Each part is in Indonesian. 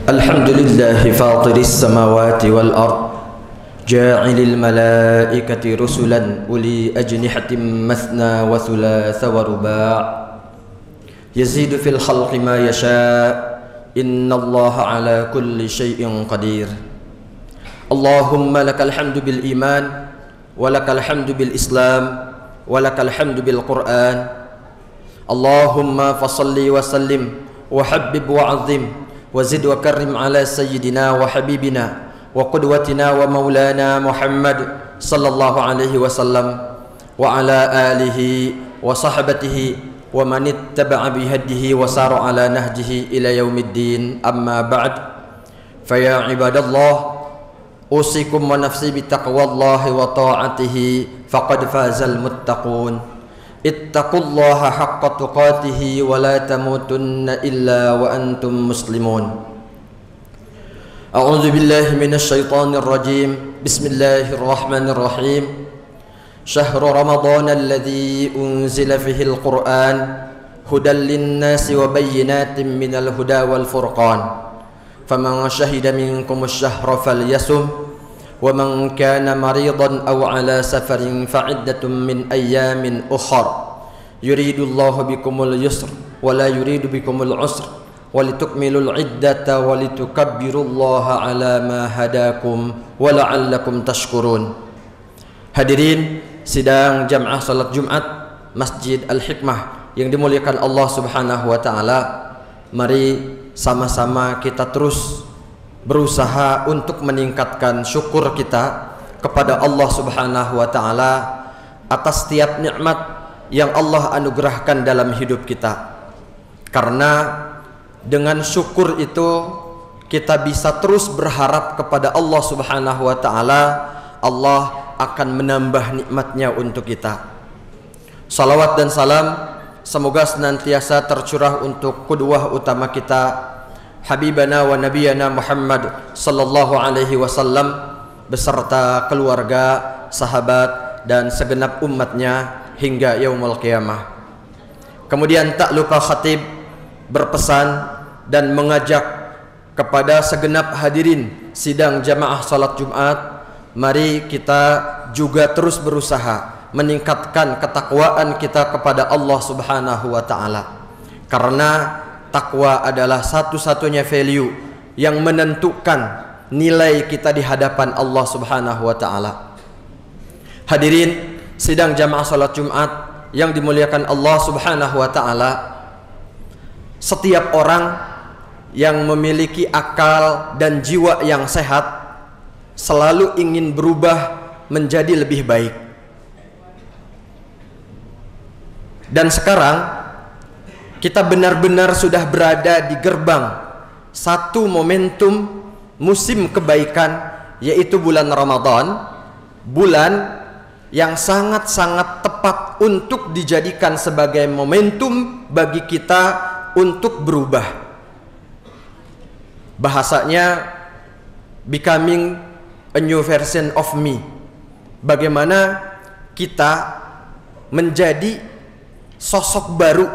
Alhamdulillahi fatiris samawati wal ard ja'ilil malaikati rusulan uli ajnihatin mathna wa thulatha wa ruba' yazidu fil khalqi ma yasha' innallaha ala kulli syai'in qadir. Allahumma lakal hamdu bil iman wa lakal hamdu bil islam wa lakal hamdu bil Qur'an. Allahumma fasalli wa sallim wa habbib wa azim wa zid wa karrim ala sayyidina wa habibina wa qudwatina wa maulana Muhammad sallallahu alaihi wasallam wa ala alihi wa sahbatihi wa man ittaba'a bihadihi wa sara ala nahjihi ila yaumiddin. Amma ba'd, fa ya ibadallah, usikum wa nafsi bi taqwallahi wa ta'atihi faqad fazal muttaqun. Ittaqullaha haqqa tuqatihi wa la tamutunna illa wa antum muslimun. A'udzu billahi minasy syaithanir rajim. Bismillahirrahmanirrahim. Syahrul Ramadan alladzi unzila fihi al-Qur'an hudan lin-nasi wa bayyinatin minal huda wal furqan. Faman syahida minkum asy-syahra falyasum wa man kana maridan aw ala safarin fa'iddatun min ayyamin ukhra yuridullahu bikumul yusr wa la yuridu bikumul usr wa litukmilul iddata wa litukabbirullaha ala ma hadakum wa la'allakum tashkurun. Hadirin sidang jamaah salat Jumat Masjid Al-Hikmah yang dimuliakan Allah Subhanahu wa taala, mari sama-sama kita terus berusaha untuk meningkatkan syukur kita kepada Allah Subhanahu wa taala atas setiap nikmat yang Allah anugerahkan dalam hidup kita. Karena dengan syukur itu kita bisa terus berharap kepada Allah Subhanahu wa taala, Allah akan menambah nikmatnya untuk kita. Salawat dan salam semoga senantiasa tercurah untuk qudwah utama kita, Habibana wa Nabiyana Muhammad sallallahu alaihi wasallam beserta keluarga, sahabat dan segenap umatnya hingga yaumul qiyamah. Kemudian tak lupa khatib berpesan dan mengajak kepada segenap hadirin sidang jamaah salat Jumat, mari kita juga terus berusaha meningkatkan ketakwaan kita kepada Allah Subhanahu wa taala. Karena takwa adalah satu-satunya value yang menentukan nilai kita di hadapan Allah Subhanahu wa taala. Hadirin sidang jamaah salat Jumat yang dimuliakan Allah Subhanahu wa taala, setiap orang yang memiliki akal dan jiwa yang sehat selalu ingin berubah menjadi lebih baik. Dan sekarang kita benar-benar sudah berada di gerbang satu momentum musim kebaikan, yaitu bulan Ramadan, bulan yang sangat-sangat tepat untuk dijadikan sebagai momentum bagi kita untuk berubah. Bahasanya becoming a new version of me. Bagaimana kita menjadi sosok baru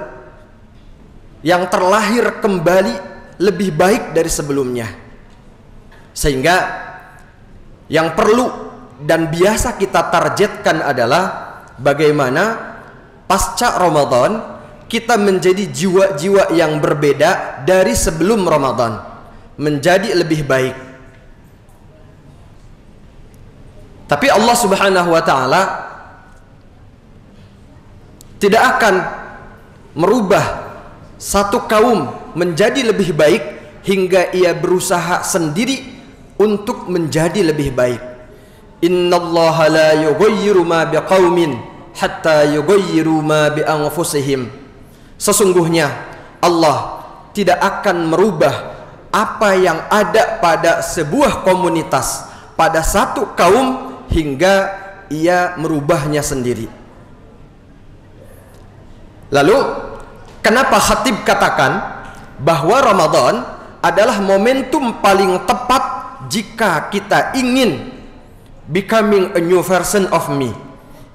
yang terlahir kembali lebih baik dari sebelumnya. Sehingga yang perlu dan biasa kita targetkan adalah bagaimana pasca Ramadan kita menjadi jiwa-jiwa yang berbeda dari sebelum Ramadan, menjadi lebih baik. Tapi Allah Subhanahu wa taala tidak akan merubah satu kaum menjadi lebih baik hingga ia berusaha sendiri untuk menjadi lebih baik. Innallaha la yughayyiru ma biqaumin hatta yughayyiru ma bi anfusihim. Sesungguhnya Allah tidak akan merubah apa yang ada pada sebuah komunitas, pada satu kaum, hingga ia merubahnya sendiri. Lalu kenapa khatib katakan bahwa Ramadan adalah momentum paling tepat jika kita ingin becoming a new version of me,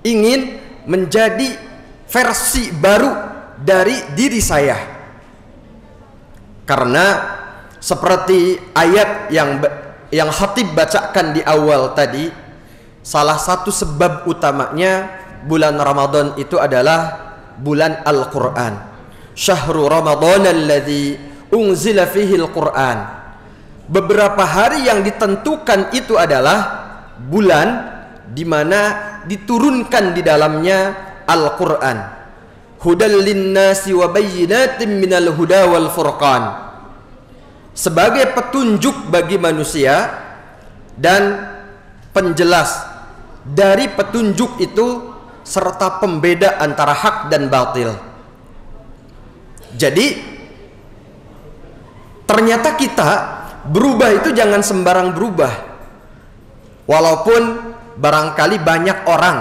ingin menjadi versi baru dari diri saya. Karena seperti ayat yang khatib bacakan di awal tadi, salah satu sebab utamanya bulan Ramadan itu adalah bulan Al-Quran. Syahrul Ramadan alladzi unzila fihi Al-Quran. Beberapa hari yang ditentukan itu adalah bulan di mana diturunkan di dalamnya Al-Quran. Hudal linnasi wa bayyinatin minal huda wal furqan, sebagai petunjuk bagi manusia dan penjelas dari petunjuk itu serta pembeda antara hak dan batil. Jadi ternyata kita berubah itu jangan sembarang berubah. Walaupun barangkali banyak orang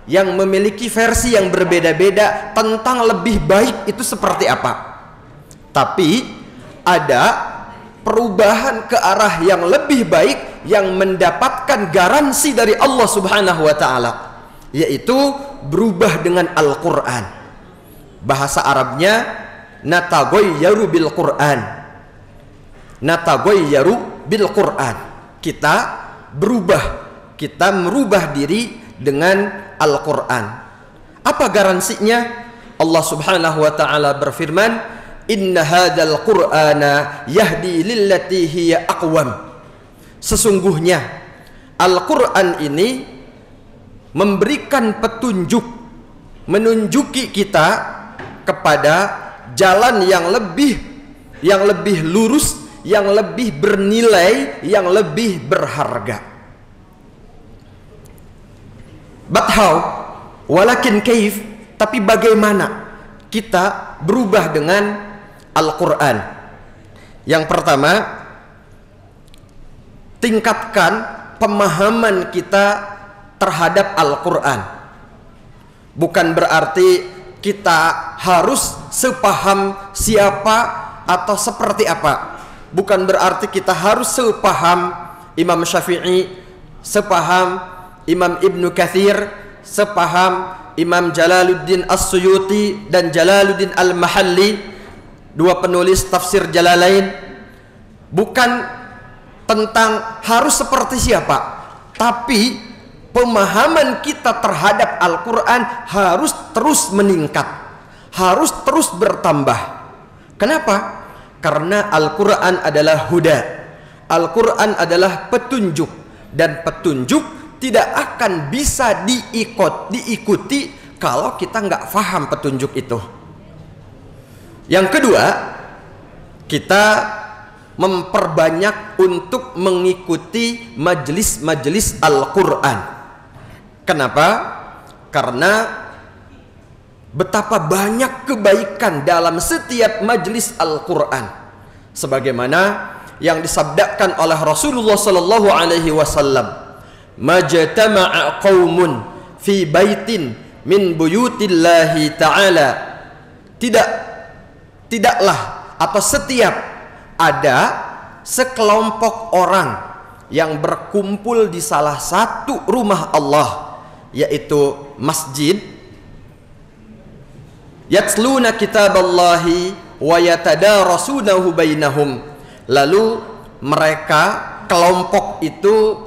yang memiliki versi yang berbeda-beda tentang lebih baik itu seperti apa, tapi ada perubahan ke arah yang lebih baik yang mendapatkan garansi dari Allah Subhanahu wa Ta'ala, yaitu berubah dengan Al-Quran. Bahasa Arabnya natagoyyaru bil Quran. Natagoyyaru bil Quran. Kita berubah, kita merubah diri dengan Al-Quran. Apa garansinya? Allah Subhanahu wa Ta'ala berfirman, inna hadzal qur'ana yahdi lillati hiya aqwam. Sesungguhnya Al-Quran ini memberikan petunjuk, menunjuki kita kepada jalan yang lebih lurus, yang lebih bernilai, yang lebih berharga. But how? Walakin kaif? Tapi bagaimana kita berubah dengan Al-Quran? Yang pertama, tingkatkan pemahaman kita terhadap Al-Quran. Bukan berarti kita harus sepaham siapa atau seperti apa. Bukan berarti kita harus sepaham Imam Syafi'i, sepaham Imam Ibnu Katsir, sepaham Imam Jalaluddin As-Suyuti dan Jalaluddin Al-Mahalli, dua penulis tafsir Jalalain. Bukan tentang harus seperti siapa, tapi pemahaman kita terhadap Al-Quran harus terus meningkat, harus terus bertambah. Kenapa? Karena Al-Quran adalah huda, Al-Quran adalah petunjuk, dan petunjuk tidak akan bisa diikuti kalau kita nggak paham petunjuk itu. Yang kedua, kita memperbanyak untuk mengikuti majelis-majelis Al-Quran. Kenapa? Karena betapa banyak kebaikan dalam setiap majelis Al-Quran, sebagaimana yang disabdakan oleh Rasulullah Sallallahu Alaihi Wasallam, majtama'a qaumun fi baitin min buyutillahi ta'ala. Tidaklah atau setiap ada sekelompok orang yang berkumpul di salah satu rumah Allah, yaitu masjid, yatluna kitaballahi wa yatadarasunahu bainahum. Lalu mereka, kelompok itu,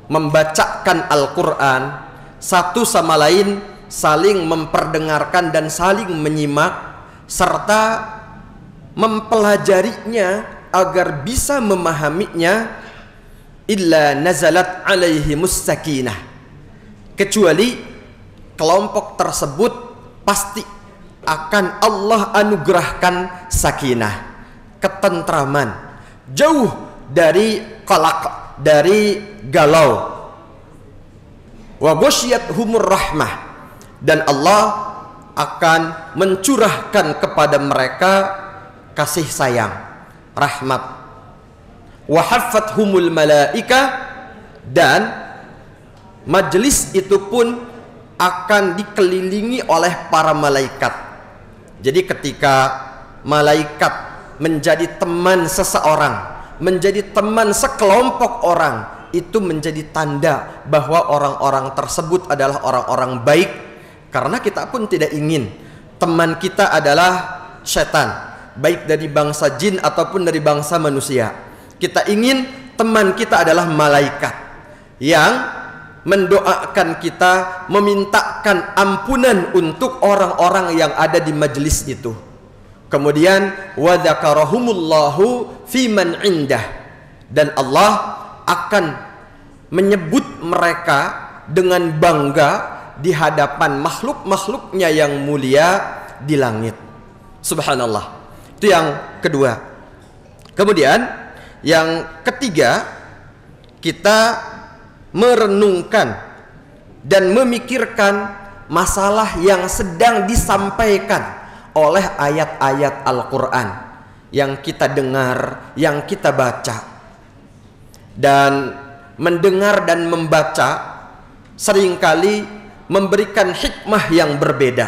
membacakan Al-Quran satu sama lain, saling memperdengarkan dan saling menyimak, serta mempelajarinya agar bisa memahaminya. Illa nazalat alaihimus sakinah, kecuali kelompok tersebut pasti akan Allah anugerahkan sakinah, ketentraman, jauh dari qalaq, dari galau. Wa ghasyiyatuhumur rahmah, dan Allah akan mencurahkan kepada mereka kasih sayang, rahmat. Wa haffathumul malaika, dan majelis itu pun akan dikelilingi oleh para malaikat. Jadi ketika malaikat menjadi teman seseorang, menjadi teman sekelompok orang, itu menjadi tanda bahwa orang-orang tersebut adalah orang-orang baik, Karena kita pun tidak ingin teman kita adalah setan, baik dari bangsa jin ataupun dari bangsa manusia. Kita ingin teman kita adalah malaikat yang mendoakan kita, memintakan ampunan untuk orang-orang yang ada di majelis itu. Kemudian wa dzakarahumullahu fi man indah, dan Allah akan menyebut mereka dengan bangga di hadapan makhluk-makhluknya yang mulia di langit. Subhanallah. Itu yang kedua. Kemudian yang ketiga, kita merenungkan dan memikirkan masalah yang sedang disampaikan oleh ayat-ayat Al-Quran yang kita dengar, yang kita baca. Dan mendengar dan membaca seringkali memberikan hikmah yang berbeda.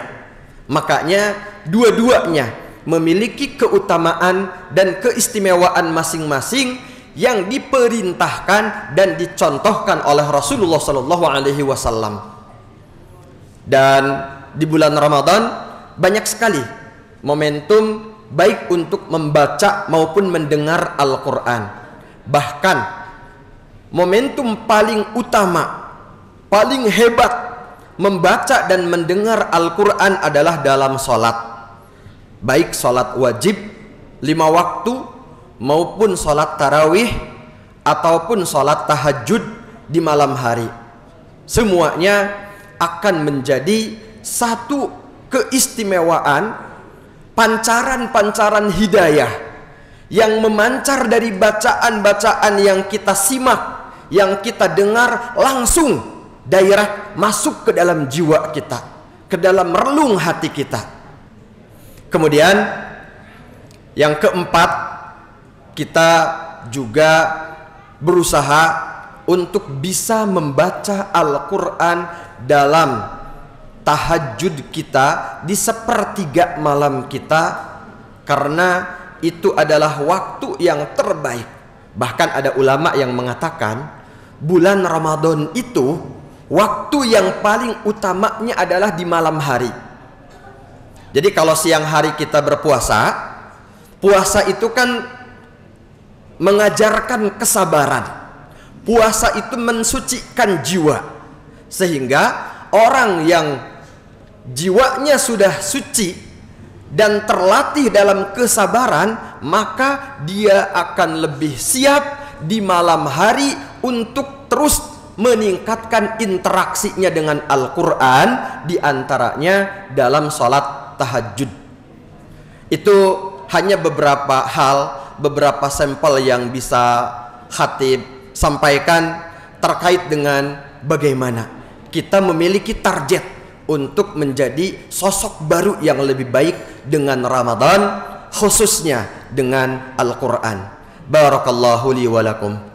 Makanya dua-duanya memiliki keutamaan dan keistimewaan masing-masing yang diperintahkan dan dicontohkan oleh Rasulullah SAW. Dan di bulan Ramadan banyak sekali momentum baik untuk membaca maupun mendengar Al-Quran. Bahkan momentum paling utama, paling hebat membaca dan mendengar Al-Quran adalah dalam sholat, baik sholat wajib 5 waktu maupun sholat tarawih ataupun sholat tahajud di malam hari. Semuanya akan menjadi satu keistimewaan, pancaran-pancaran hidayah yang memancar dari bacaan-bacaan yang kita simak, yang kita dengar, langsung direct masuk ke dalam jiwa kita, ke dalam relung hati kita. Kemudian yang keempat, kita juga berusaha untuk bisa membaca Al-Quran dalam tahajud kita di sepertiga malam kita, karena itu adalah waktu yang terbaik. Bahkan ada ulama yang mengatakan bulan Ramadan itu waktu yang paling utamanya adalah di malam hari. Jadi kalau siang hari kita berpuasa, puasa itu kan mengajarkan kesabaran. Puasa itu mensucikan jiwa, sehingga orang yang jiwanya sudah suci dan terlatih dalam kesabaran, maka dia akan lebih siap di malam hari untuk terus meningkatkan interaksinya dengan Al-Quran, diantaranya dalam sholat tahajud. Itu hanya beberapa hal, beberapa sampel yang bisa khatib sampaikan terkait dengan bagaimana kita memiliki target untuk menjadi sosok baru yang lebih baik dengan Ramadan, khususnya dengan Al-Quran. Barakallahu li wa lakum.